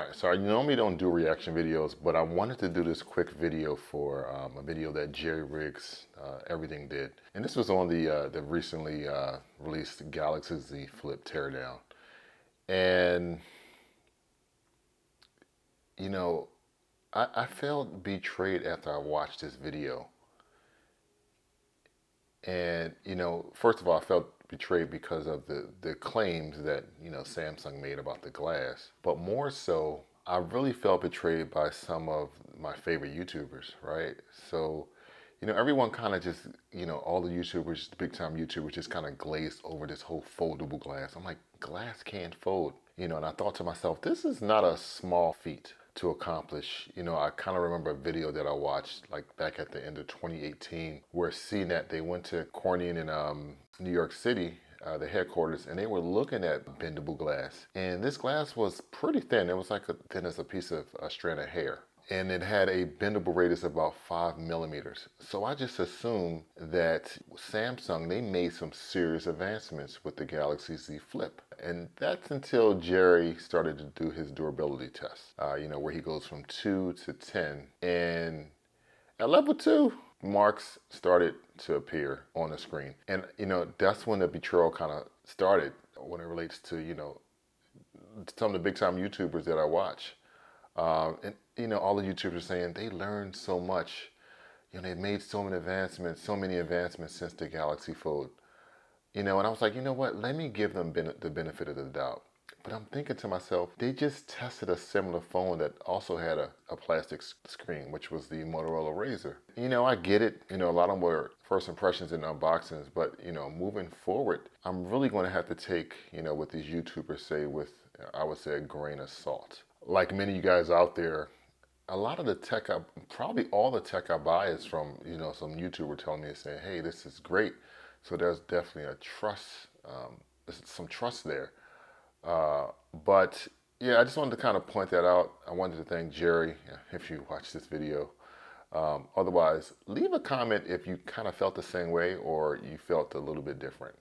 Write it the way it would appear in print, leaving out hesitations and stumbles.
Alright, so I normally don't do reaction videos, but I wanted to do this quick video for a video that JerryRigEverything did. And this was on the recently released Galaxy Z Flip teardown. And, you know, I felt betrayed after I watched this video. And, first of all, I felt betrayed because of the claims that, Samsung made about the glass. But more so, I really felt betrayed by some of my favorite YouTubers, right? So, everyone kind of just, all the YouTubers, the big time YouTubers just kind of glazed over this whole foldable glass. I'm like, glass can't fold. And I thought to myself, this is not a small feat to accomplish. I kind of remember a video that I watched like back at the end of 2018 where CNET, they went to Corning in New York City, the headquarters, and they were looking at bendable glass. And this glass was pretty thin. It was like thin as a piece of a strand of hair. And it had a bendable radius of about 5 millimeters. So I just assumed that Samsung, they made some serious advancements with the Galaxy Z Flip. And that's until Jerry started to do his durability test, where he goes from 2 to 10. And at level 2, marks started to appear on the screen. And, that's when the betrayal kind of started when it relates to, some of the big time YouTubers that I watch. And all the YouTubers are saying they learned so much. They've made so many advancements since the Galaxy Fold. And I was like, you know what? Let me give them the benefit of the doubt. But I'm thinking to myself, they just tested a similar phone that also had a plastic screen, which was the Motorola Razr. I get it. A lot of them were first impressions and unboxings, but moving forward, I'm really going to have to take, what these YouTubers say with, I would say, a grain of salt. Like many of you guys out there, a lot of the tech, probably all the tech I buy is from, some YouTuber telling me, saying, hey, this is great. So there's definitely a trust, some trust there. But yeah, I just wanted to kind of point that out. I wanted to thank Jerry, if you watch this video. Otherwise, leave a comment if you kind of felt the same way or you felt a little bit different.